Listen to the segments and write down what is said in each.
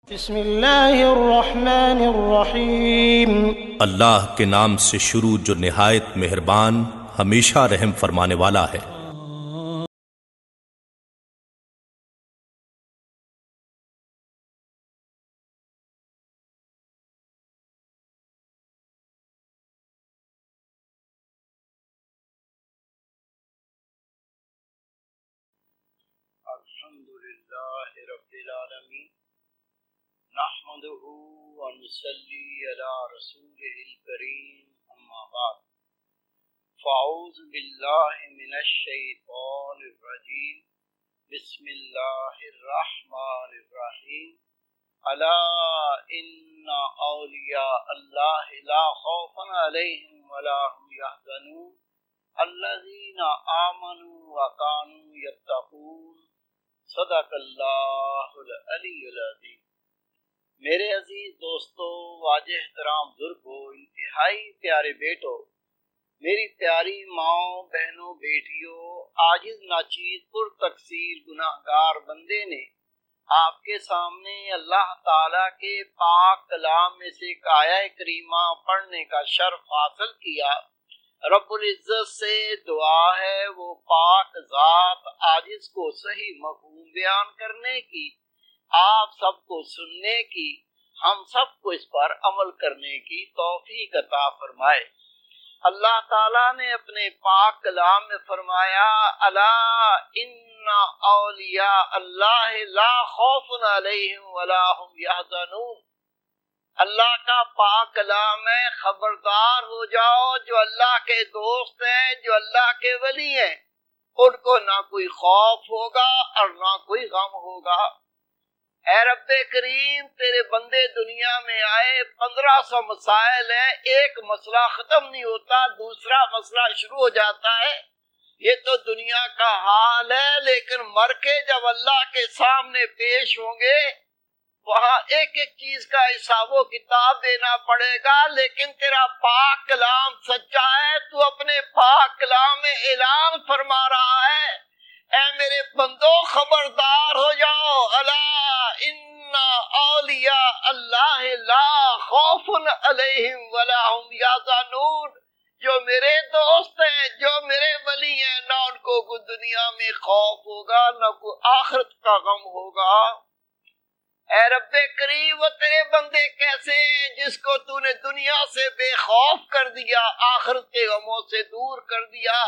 بسم اللہ الرحمن الرحیم۔ اللہ کے نام سے شروع جو نہایت مہربان ہمیشہ رحم فرمانے والا ہے۔ الحمدللہ رب العالمین نحمده ونصلی علی رسوله الکریم اما بعد فاعوذ باللہ من الشیطان الرجیم بسم اللہ الرحمن الرحیم الا ان اولیاء اللہ لا خوف علیہم ولا هم یحزنون الذین آمنوا وکانوا یتقون صدق اللہ العلی العظیم۔ میرے عزیز دوستو، واجہ احترام بزرگو، انتہائی پیارے بیٹو، میری پیاری ماؤں، بہنوں، بیٹیوں، عاجز ناچیز پر تقصیر گناہگار بندے نے آپ کے سامنے اللہ تعالیٰ کے پاک کلام میں سے ایک آیہ کریمہ پڑھنے کا شرف حاصل کیا۔ رب العزت سے دعا ہے وہ پاک ذات عاجز کو صحیح مفہوم بیان کرنے کی، آپ سب کو سننے کی، ہم سب کو اس پر عمل کرنے کی توفیق عطا فرمائے۔ اللہ تعالیٰ نے اپنے پاک کلام میں فرمایا الا ان اولیاء اللہ لا خوف علیہم ولا هم یحزنون۔ اللہ کا پاک کلام ہے، خبردار ہو جاؤ، جو اللہ کے دوست ہیں، جو اللہ کے ولی ہیں، ان کو نہ کوئی خوف ہوگا اور نہ کوئی غم ہوگا۔ اے رب کریم، تیرے بندے دنیا میں آئے، 1500 مسائل ہیں، ایک مسئلہ ختم نہیں ہوتا، دوسرا مسئلہ شروع ہو جاتا ہے۔ یہ تو دنیا کا حال ہے، لیکن مر کے جب اللہ کے سامنے پیش ہوں گے، وہاں ایک ایک چیز کا حساب و کتاب دینا پڑے گا، لیکن تیرا پاک کلام سچا ہے۔ تو اپنے پاک کلام میں اعلان فرما رہا ہے، اے میرے بندو خبردار ہو جاؤ، الا ان اولیاء اللہ لا خوف علیہم ولا هم یحزنون۔ جو میرے دوست ہیں، جو میرے ولی ہیں، نہ ان کو کوئی دنیا میں خوف ہوگا، نہ کوئی آخرت کا غم ہوگا۔ اے رب کریم، وہ تیرے بندے کیسے ہیں جس کو تو نے دنیا سے بے خوف کر دیا، آخرت کے غموں سے دور کر دیا؟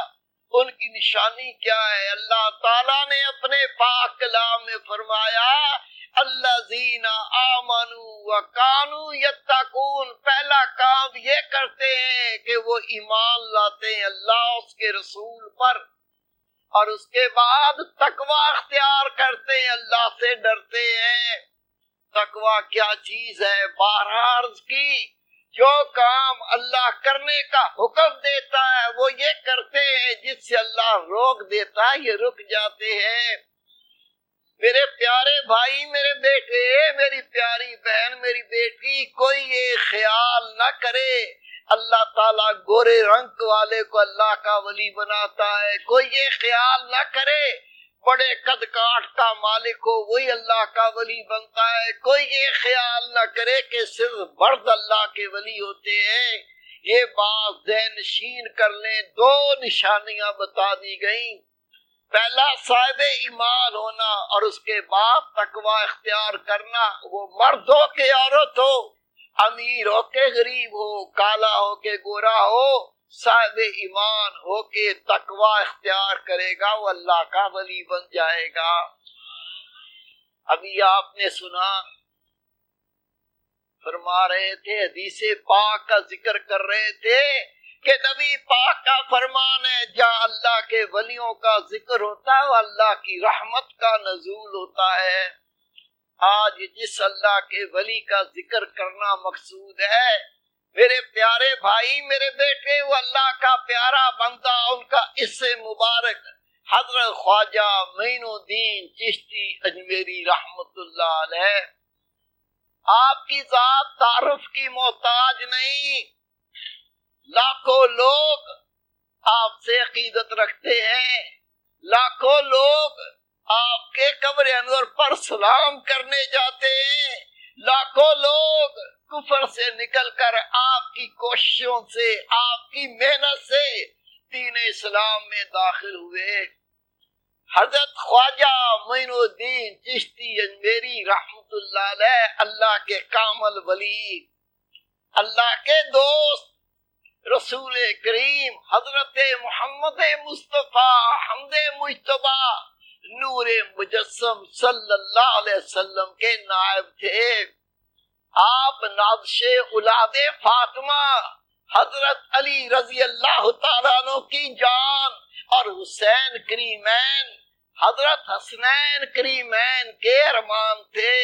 ان کی نشانی کیا ہے؟ اللہ تعالیٰ نے اپنے پاک کلام میں فرمایا الذین آمنوا وکانوا یتقون۔ پہلا کام یہ کرتے ہیں کہ وہ ایمان لاتے ہیں اللہ، اس کے رسول پر، اور اس کے بعد تقوی اختیار کرتے ہیں، اللہ سے ڈرتے ہیں۔ تقوی کیا چیز ہے؟ بارہا عرض کی، جو کام اللہ کرنے کا حکم دیتا ہے وہ یہ کرتے ہیں، جس سے اللہ روک دیتا ہے یہ رک جاتے ہیں۔ میرے پیارے بھائی، میرے بیٹے، میری پیاری بہن، میری بیٹی، کوئی یہ خیال نہ کرے اللہ تعالیٰ گورے رنگ والے کو اللہ کا ولی بناتا ہے۔ کوئی یہ خیال نہ کرے بڑے قد کاٹ کا مالک ہو وہی اللہ کا ولی بنتا ہے۔ کوئی یہ خیال نہ کرے کہ صرف مرد اللہ کے ولی ہوتے ہیں۔ یہ بات ذہن نشین کر لیں، دو نشانیاں بتا دی گئیں، پہلا صاحب ایمان ہونا اور اس کے بعد تقوی اختیار کرنا۔ وہ مرد ہو کے عورت ہو، امیر ہو کے غریب ہو، کالا ہو کے گورا ہو، صاحب ایمان ہو کے تقوی اختیار کرے گا، وہ اللہ کا ولی بن جائے گا۔ ابھی آپ نے سنا، فرما رہے تھے، حدیث پاک کا ذکر کر رہے تھے کہ نبی پاک کا فرمان ہے جہاں اللہ کے ولیوں کا ذکر ہوتا ہے وہ اللہ کی رحمت کا نزول ہوتا ہے۔ آج جس اللہ کے ولی کا ذکر کرنا مقصود ہے، میرے پیارے بھائی، میرے بیٹے، وہ اللہ کا پیارا بندہ، ان کا اس سے مبارک حضرت خواجہ معین الدین چشتی اجمیری رحمت اللہ علیہ۔ آپ کی ذات تعارف کی محتاج نہیں، لاکھوں لوگ آپ سے عقیدت رکھتے ہیں، لاکھوں لوگ آپ کے قبر انور پر سلام کرنے جاتے ہیں، لاکھوں لوگ کفر سے نکل کر آپ کی کوششوں سے، آپ کی محنت سے دین اسلام میں داخل ہوئے۔ حضرت خواجہ معین الدین چشتی اجمیری رحمت اللہ علیہ، اللہ کے کامل ولی، اللہ کے دوست، رسول کریم حضرت محمد مصطفیٰ حمد مجتبی نور مجسم صلی اللہ علیہ وسلم کے نائب تھے۔ آپ نازش اولاد فاطمہ حضرت علی رضی اللہ تعالیٰ عنہ کی جان اور حسین کریمین حضرت حسنین کریمین کے ارمان تھے۔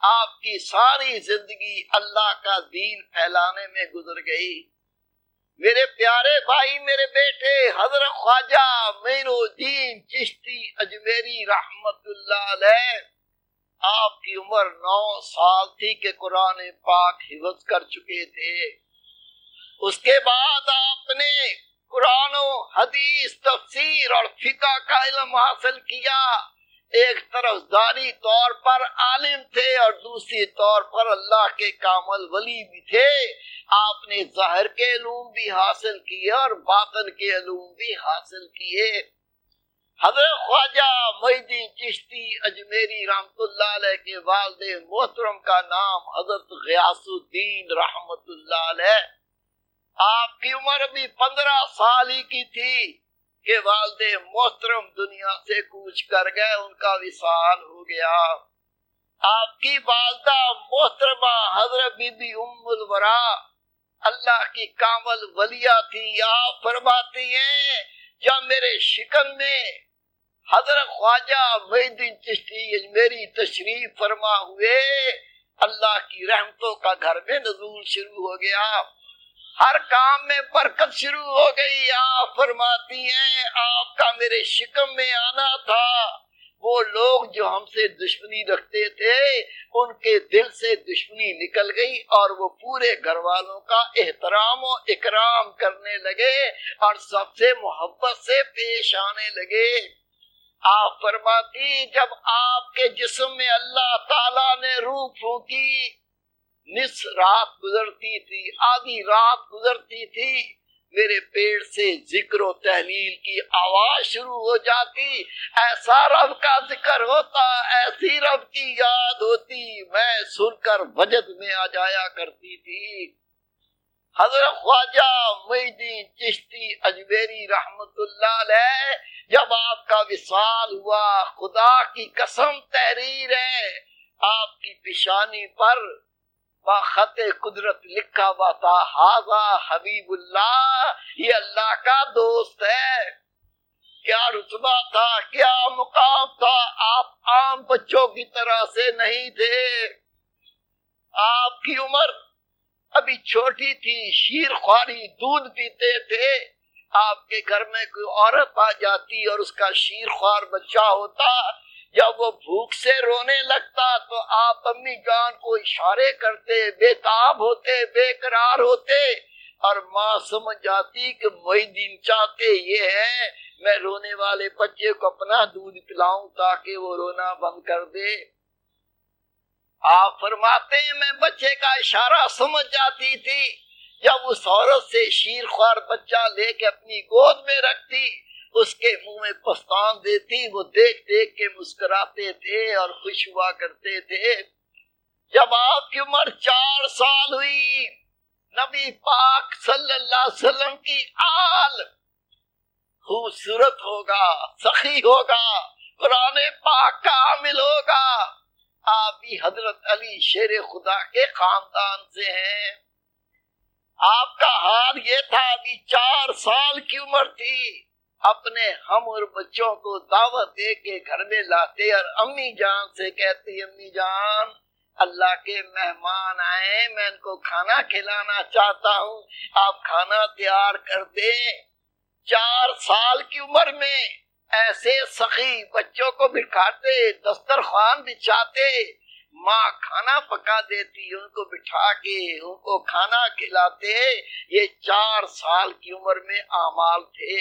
آپ کی ساری زندگی اللہ کا دین پھیلانے میں گزر گئی۔ میرے پیارے بھائی، میرے بیٹے، حضرت خواجہ معین الدین چشتی اجمیری رحمت اللہ علیہ، آپ کی عمر 9 سال تھی کہ قرآن پاک حفظ کر چکے تھے۔ اس کے بعد آپ نے قرآن و حدیث، تفسیر اور فقہ کا علم حاصل کیا۔ ایک طرف ظاہری طور پر عالم تھے اور دوسری طور پر اللہ کے کامل ولی بھی تھے۔ آپ نے ظاہر کے علوم بھی حاصل کیے اور باطن کے علوم بھی حاصل کیے۔ حضرت خواجہ معین الدین چشتی اجمیری رحمت اللہ علیہ کے والد محترم کا نام حضرت غیاث الدین رحمت اللہ علیہ۔ آپ کی عمر ابھی 15 سال ہی کی تھی کہ والد محترم دنیا سے کوچ کر گئے، ان کا وصال ہو گیا۔ آپ کی والدہ محترمہ حضرت بی بی ام الورا اللہ کی کامل ولیہ تھی۔ آپ فرماتی ہیں جب میرے شکم میں حضرت خواجہ معین الدین چشتی اجمیری تشریف فرما ہوئے، اللہ کی رحمتوں کا گھر میں نزول شروع ہو گیا، ہر کام میں برکت شروع ہو گئی۔ آپ فرماتی ہیں آپ کا میرے شکم میں آنا تھا، وہ لوگ جو ہم سے دشمنی رکھتے تھے ان کے دل سے دشمنی نکل گئی اور وہ پورے گھر والوں کا احترام و اکرام کرنے لگے اور سب سے محبت سے پیش آنے لگے۔ آپ فرماتی جب آپ کے جسم میں اللہ تعالیٰ نے روح پھونکی، نصف رات گزرتی تھی، آدھی رات گزرتی تھی، میرے پیٹ سے ذکر و تحلیل کی آواز شروع ہو جاتی، ایسا رب کا ذکر ہوتا، ایسی رب کی یاد ہوتی، میں سن کر وجد میں آ جایا کرتی تھی۔ حضرت خواجہ معین الدین چشتی اجمیری رحمت اللہ علیہ جب آپ کا وصال ہوا، خدا کی قسم تحریر ہے، آپ کی پیشانی پر خط قدرت لکھا ہوا تھا، ہاذا حبیب اللہ، یہ اللہ کا دوست ہے۔ کیا رتبہ تھا، کیا مقام تھا، آپ عام بچوں کی طرح سے نہیں تھے۔ آپ کی عمر ابھی چھوٹی تھی، شیر خواری دودھ پیتے تھے، آپ کے گھر میں کوئی عورت آ جاتی اور اس کا شیر خوار بچہ ہوتا، جب وہ بھوک سے رونے لگتا تو آپ امی جان کو اشارے کرتے، بے تاب ہوتے، بے قرار ہوتے، اور ماں سمجھ جاتی کہ معین الدین چاہتے یہ ہے میں رونے والے بچے کو اپنا دودھ پلاؤں تاکہ وہ رونا بند کر دے۔ آپ فرماتے ہیں میں بچے کا اشارہ سمجھ جاتی تھی، جب اس عورت سے شیر خوار بچہ لے کے اپنی گود میں رکھتی، اس کے منہ میں پستان دیتی، وہ دیکھ دیکھ کے مسکراتے تھے اور خوش ہوا کرتے تھے۔ جب آپ کی عمر 4 سال ہوئی، نبی پاک صلی اللہ علیہ وسلم کی آل خوبصورت ہوگا، سخی ہوگا، قرآن پاک کا عامل ہوگا۔ آپ بھی حضرت علی شیر خدا کے خاندان سے ہیں۔ آپ کا حال یہ تھا، ابھی 4 سال کی عمر تھی، اپنے ہم اور بچوں کو دعوت دے کے گھر میں لاتے اور امی جان سے کہتے امی جان اللہ کے مہمان آئے، میں ان کو کھانا کھلانا چاہتا ہوں، آپ کھانا تیار کر دیں۔ 4 سال کی عمر میں ایسے سخی بچوں کو بٹھاتے، دسترخوان بچھاتے، ماں کھانا پکا دیتی، ان کو بٹھا کے ان کو کھانا کھلاتے۔ یہ 4 سال کی عمر میں اعمال تھے۔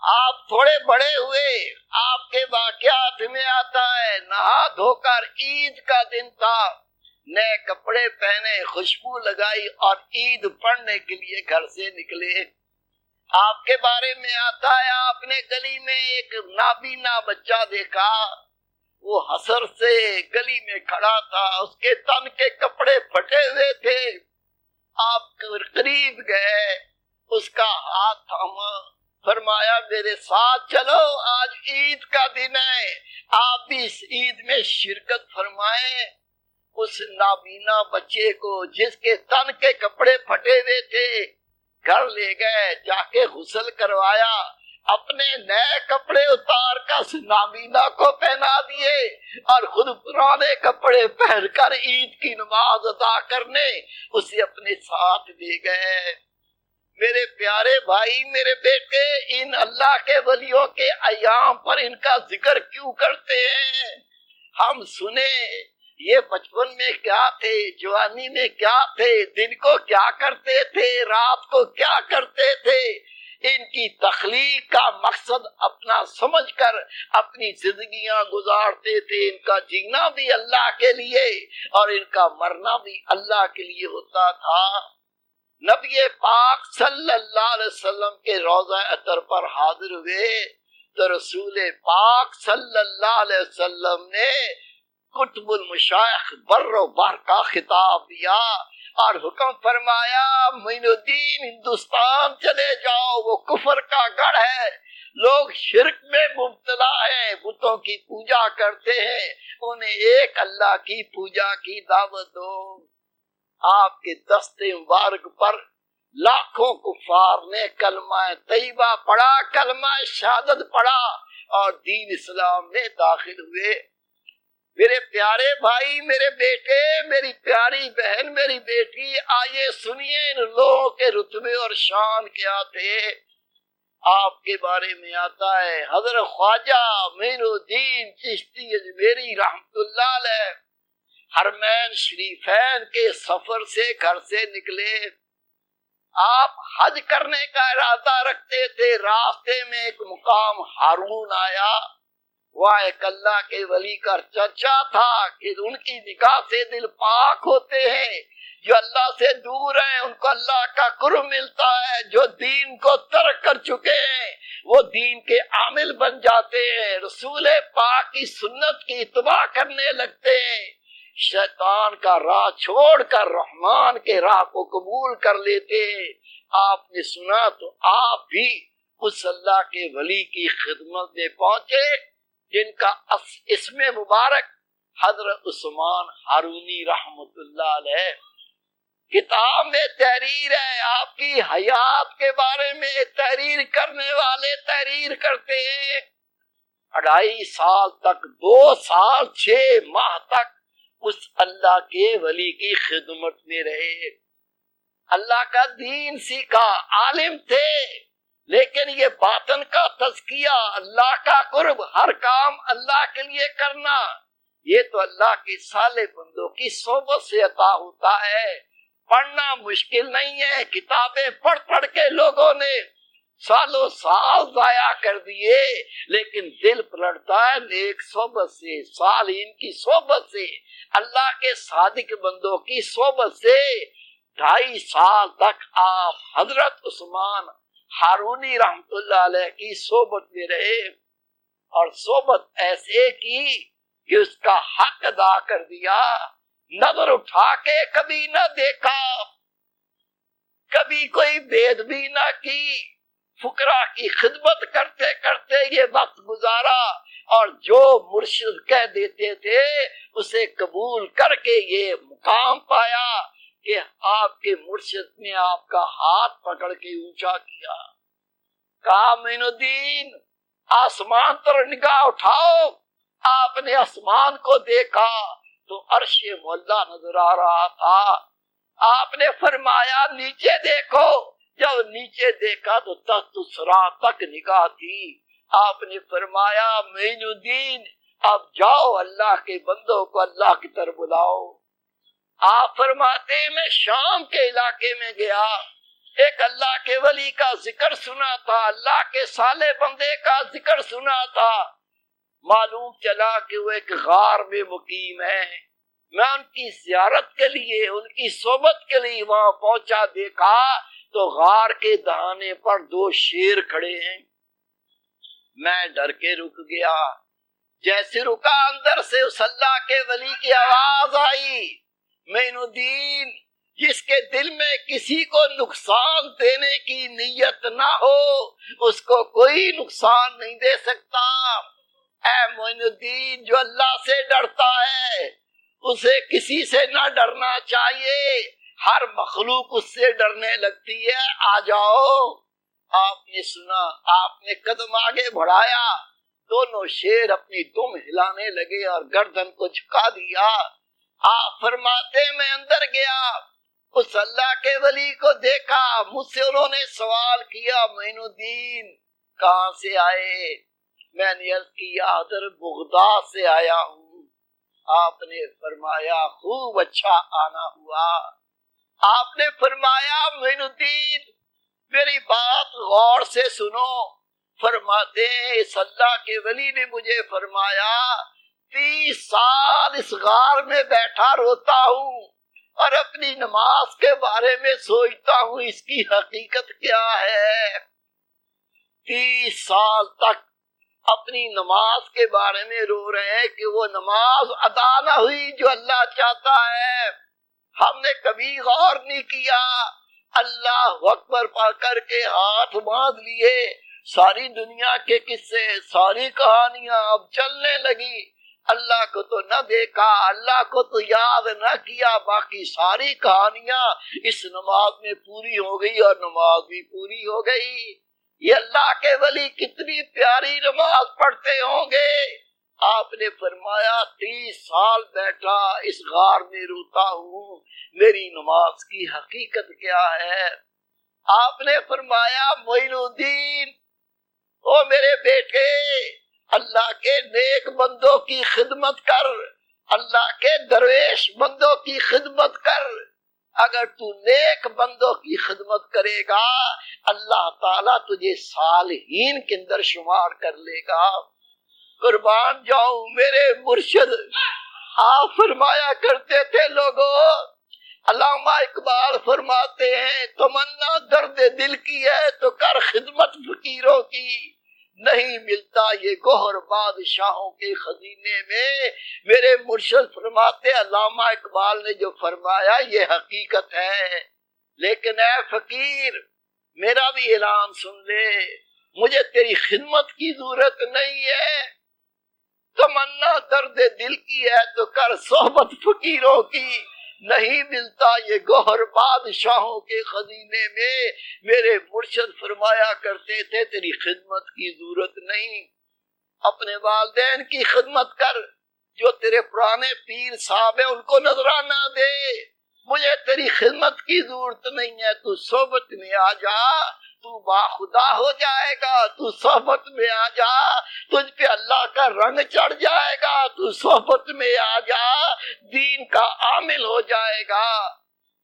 آپ تھوڑے بڑے ہوئے، آپ کے واقعات میں آتا ہے نہا دھو کر عید کا دن تھا، نئے کپڑے پہنے، خوشبو لگائی اور عید پڑھنے کے لیے گھر سے نکلے۔ آپ کے بارے میں آتا ہے آپ نے گلی میں ایک نابینا بچہ دیکھا، وہ حسر سے گلی میں کھڑا تھا، اس کے تن کے کپڑے پھٹے ہوئے تھے۔ آپ قریب گئے، اس کا ہاتھ تھاما، فرمایا میرے ساتھ چلو، آج عید کا دن ہے، آپ بھی اس عید میں شرکت فرمائیں۔ اس نابینا بچے کو جس کے تن کے کپڑے پھٹے ہوئے تھے گھر لے گئے، جا کے غسل کروایا، اپنے نئے کپڑے اتار کر اس نابینا کو پہنا دیے اور خود پرانے کپڑے پہن کر عید کی نماز ادا کرنے اسے اپنے ساتھ لے گئے۔ میرے پیارے بھائی، میرے بیٹے، ان اللہ کے ولیوں کے ایام پر ان کا ذکر کیوں کرتے ہیں؟ ہم سنیں یہ بچپن میں کیا تھے، جوانی میں کیا تھے، دن کو کیا کرتے تھے، رات کو کیا کرتے تھے۔ ان کی تخلیق کا مقصد اپنا سمجھ کر اپنی زندگیاں گزارتے تھے۔ ان کا جینا بھی اللہ کے لیے اور ان کا مرنا بھی اللہ کے لیے ہوتا تھا۔ نبی پاک صلی اللہ علیہ وسلم کے روضہ اطہر پر حاضر ہوئے تو رسول پاک صلی اللہ علیہ وسلم نے قطب المشائخ بر و بحر کا خطاب دیا اور حکم فرمایا معین الدین ہندوستان چلے جاؤ، وہ کفر کا گڑھ ہے، لوگ شرک میں مبتلا ہیں، بتوں کی پوجا کرتے ہیں، انہیں ایک اللہ کی پوجا کی دعوت دو۔ آپ کے دستے مبارک پر لاکھوں کفار نے کلمہ طیبہ پڑھا، کلمہ شہادت پڑھا اور دین اسلام میں داخل ہوئے۔ میرے پیارے بھائی، میرے بیٹے، میری پیاری بہن، میری بیٹی، آئیے سنیے ان لوگوں کے رتبے اور شان کیا تھے۔ آپ کے بارے میں آتا ہے حضرت خواجہ معین الدین چشتی اجمیری رحمت اللہ علیہ حرمین شریفین کے سفر سے گھر سے نکلے۔ آپ حج کرنے کا ارادہ رکھتے تھے، راستے میں ایک مقام ہارون آیا، وہ ایک اللہ کے ولی کا چرچا تھا کہ ان کی نگاہ سے دل پاک ہوتے ہیں، جو اللہ سے دور ہیں ان کو اللہ کا قرب ملتا ہے، جو دین کو ترک کر چکے ہیں وہ دین کے عامل بن جاتے ہیں، رسول پاک کی سنت کی اتباع کرنے لگتے ہیں، شیطان کا راہ چھوڑ کر رحمان کے راہ کو قبول کر لیتے ہیں۔ آپ نے سنا تو آپ بھی اس اللہ کے ولی کی خدمت میں پہنچے جن کا اسم مبارک حضرت عثمان ہارونی رحمت اللہ علیہ۔ کتاب میں تحریر ہے، آپ کی حیات کے بارے میں تحریر کرنے والے تحریر کرتے ہیں۔ 2.5 سال تک، 2 سال 6 ماہ تک اس اللہ کے ولی کی خدمت میں رہے، اللہ کا دین سیکھا، عالم تھے، لیکن یہ باطن کا تزکیہ، اللہ کا قرب، ہر کام اللہ کے لیے کرنا، یہ تو اللہ کے صالح بندوں کی صحبت سے عطا ہوتا ہے۔ پڑھنا مشکل نہیں ہے، کتابیں پڑھ پڑھ کے لوگوں نے سالوں سال ضائع کر دیے، لیکن دل پلٹتا ہے نیک صحبت سے، صالحین کی صحبت سے، اللہ کے صادق بندوں کی صحبت سے۔ 2.5 سال تک آپ حضرت عثمان ہارونی رحمت اللہ علیہ کی صحبت میں رہے اور صحبت ایسے کی کہ اس کا حق ادا کر دیا، نظر اٹھا کے کبھی نہ دیکھا، کبھی کوئی بید بھی نہ کی، فقراء کی خدمت کرتے کرتے یہ وقت گزارا اور جو مرشد کہہ دیتے تھے اسے قبول کر کے یہ مقام پایا کہ آپ کے مرشد نے آپ کا ہاتھ پکڑ کے اونچا کیا، کہا معین الدین آسمان پر نگاہ اٹھاؤ۔ آپ نے آسمان کو دیکھا تو عرش مولا نظر آ رہا تھا، آپ نے فرمایا نیچے دیکھو، جب نیچے دیکھا تو تحت سرا تک نگاہ تھی۔ آپ نے فرمایا معین الدین اب جاؤ اللہ کے بندوں کو اللہ کی طرف بلاؤ۔ آپ فرماتے میں شام کے علاقے میں گیا، ایک اللہ کے ولی کا ذکر سنا تھا، اللہ کے صالح بندے کا ذکر سنا تھا، معلوم چلا کہ وہ ایک غار میں مقیم ہے۔ میں ان کی زیارت کے لیے، ان کی صحبت کے لیے وہاں پہنچا، دیکھا تو غار کے دہانے پر 2 شیر کھڑے ہیں۔ میں ڈر کے رک گیا، جیسے رکا اندر سے اس اللہ کے ولی کی آواز آئی، معین الدین، جس کے دل میں کسی کو نقصان دینے کی نیت نہ ہو اس کو کوئی نقصان نہیں دے سکتا۔ اے معین الدین، جو اللہ سے ڈرتا ہے اسے کسی سے نہ ڈرنا چاہیے، ہر مخلوق اس سے ڈرنے لگتی ہے۔ آ جاؤ۔ آپ نے سنا، آپ نے قدم آگے بڑھایا، دونوں شیر اپنی دم ہلانے لگے اور گردن کو جھکا دیا۔ آپ فرماتے میں اندر گیا، اس اللہ کے ولی کو دیکھا، مجھ سے انہوں نے سوال کیا، معین الدین کہاں سے آئے؟ میں نے عرض کیا، حضرت بغداد سے آیا ہوں۔ آپ نے فرمایا خوب اچھا آنا ہوا۔ آپ نے فرمایا معین الدین میری بات غور سے سنو۔ فرماتے ہیں اس اللہ کے ولی نے مجھے فرمایا 30 سال اس غار میں بیٹھا روتا ہوں اور اپنی نماز کے بارے میں سوچتا ہوں اس کی حقیقت کیا ہے۔ 30 سال تک اپنی نماز کے بارے میں رو رہے ہیں کہ وہ نماز ادا نہ ہوئی جو اللہ چاہتا ہے۔ ہم نے کبھی غور نہیں کیا، اللہ اکبر پڑھ کر کے ہاتھ باندھ لیے، ساری دنیا کے قصے، ساری کہانیاں اب چلنے لگی۔ اللہ کو تو نہ دیکھا، اللہ کو تو یاد نہ کیا، باقی ساری کہانیاں اس نماز میں پوری ہو گئی اور نماز بھی پوری ہو گئی۔ یہ اللہ کے ولی کتنی پیاری نماز پڑھتے ہوں گے۔ آپ نے فرمایا 30 سال بیٹھا اس غار میں روتا ہوں، میری نماز کی حقیقت کیا ہے؟ آپ نے فرمایا معین الدین، او میرے بیٹے، اللہ کے نیک بندوں کی خدمت کر، اللہ کے درویش بندوں کی خدمت کر۔ اگر تو نیک بندوں کی خدمت کرے گا اللہ تعالیٰ تجھے صالحین کے اندر شمار کر لے گا۔ قربان جاؤں میرے مرشد، آپ فرمایا کرتے تھے لوگوں، علامہ اقبال فرماتے ہیں تمنا درد دل کی ہے تو کر خدمت فقیروں کی، نہیں ملتا یہ گوہر بادشاہوں کے خزینے میں۔ میرے مرشد فرماتے علامہ اقبال نے جو فرمایا یہ حقیقت ہے، لیکن اے فقیر میرا بھی اعلان سن لے، مجھے تیری خدمت کی ضرورت نہیں ہے، تمنا درد دل کی ہے تو کر صحبت فقیروں کی، نہیں ملتا یہ گوہر بادشاہوں کے خزینے میں۔ میرے مرشد فرمایا کرتے تھے تیری خدمت کی ضرورت نہیں، اپنے والدین کی خدمت کر، جو تیرے پرانے پیر صاحب ہیں ان کو نذرانہ دے، مجھے تیری خدمت کی ضرورت نہیں ہے، تو صحبت میں آ جا، تو باخدا ہو جائے گا، تو صحبت میں آ جا، تجھ پہ اللہ کا رنگ چڑھ جائے گا، تو صحبت میں آ جا، دین کا عامل ہو جائے گا۔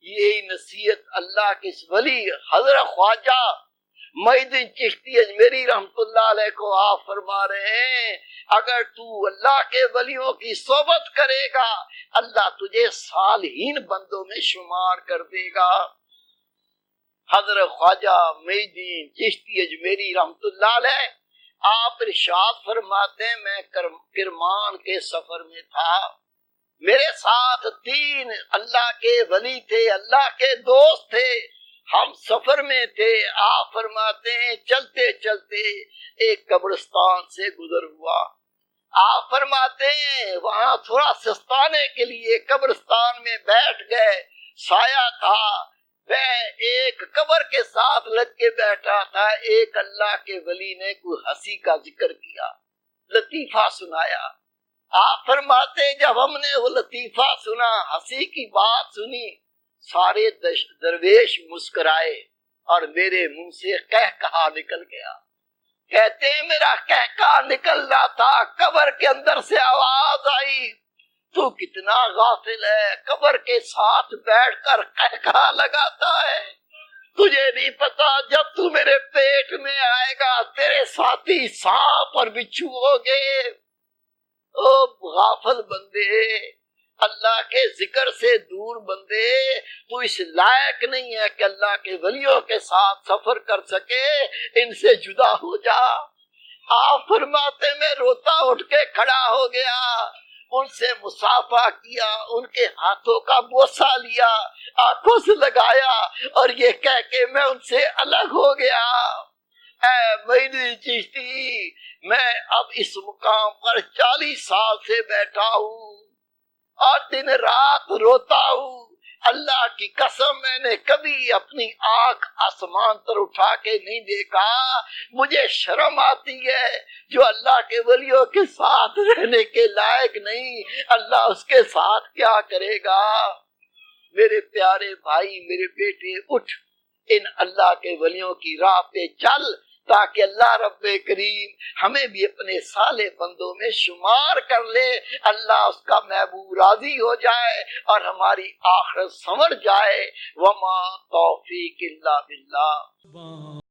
یہی نصیحت اللہ کے ولی حضرت خواجہ معین الدین چشتی اجمیری رحمت اللہ علیہ کو آپ فرما رہے ہیں، اگر تو اللہ کے ولیوں کی صحبت کرے گا اللہ تجھے صالحین بندوں میں شمار کر دے گا۔ حضرت خواجہ معین الدین چشتی اجمیری رحمت اللہ علیہ آپ ارشاد فرماتے ہیں میں کرمان کے سفر میں تھا، میرے ساتھ 3 اللہ کے ولی تھے، اللہ کے دوست تھے، ہم سفر میں تھے۔ آپ فرماتے ہیں چلتے چلتے ایک قبرستان سے گزر ہوا، آپ فرماتے ہیں وہاں تھوڑا سستانے کے لیے قبرستان میں بیٹھ گئے، سایہ تھا، میں ایک قبر کے ساتھ لگ کے بیٹھا تھا، ایک اللہ کے ولی نے کوئی ہنسی کا ذکر کیا، لطیفہ سنایا۔ آپ فرماتے جب ہم نے وہ لطیفہ سنا، ہنسی کی بات سنی، سارے درویش مسکرائے اور میرے منہ سے قہقہا نکل گیا۔ کہتے ہیں میرا قہقہا نکل رہا تھا، قبر کے اندر سے آواز آئی تو کتنا غافل ہے، قبر کے ساتھ بیٹھ کر قہقہا لگاتا ہے۔ تجھے نہیں پتا جب تو میرے پیٹ میں آئے گا تیرے ساتھی سانپ اور بچھو ہوگے۔ او غافل بندے، اللہ کے ذکر سے دور بندے، تو اس لائق نہیں ہے کہ اللہ کے ولیوں کے ساتھ سفر کر سکے، ان سے جدا ہو جا۔ آپ فرماتے میں روتا اٹھ کے کھڑا ہو گیا، ان سے مصافحہ کیا، ان کے ہاتھوں کا بوسہ لیا، آنکھوں سے لگایا اور یہ کہہ کے میں ان سے الگ ہو گیا۔ اے میری چشتی، میں اب اس مقام پر 40 سال سے بیٹھا ہوں اور دن رات روتا ہوں۔ اللہ کی قسم میں نے کبھی اپنی آنکھ آسمان پر اٹھا کے نہیں دیکھا۔ مجھے شرم آتی ہے، جو اللہ کے ولیوں کے ساتھ رہنے کے لائق نہیں، اللہ اس کے ساتھ کیا کرے گا؟ میرے پیارے بھائی، میرے بیٹے، اٹھ ان اللہ کے ولیوں کی راہ پہ چل، تاکہ اللہ رب کریم ہمیں بھی اپنے صالح بندوں میں شمار کر لے، اللہ اس کا محبوب راضی ہو جائے اور ہماری آخرت سنور جائے۔ وما توفیق الا باللہ۔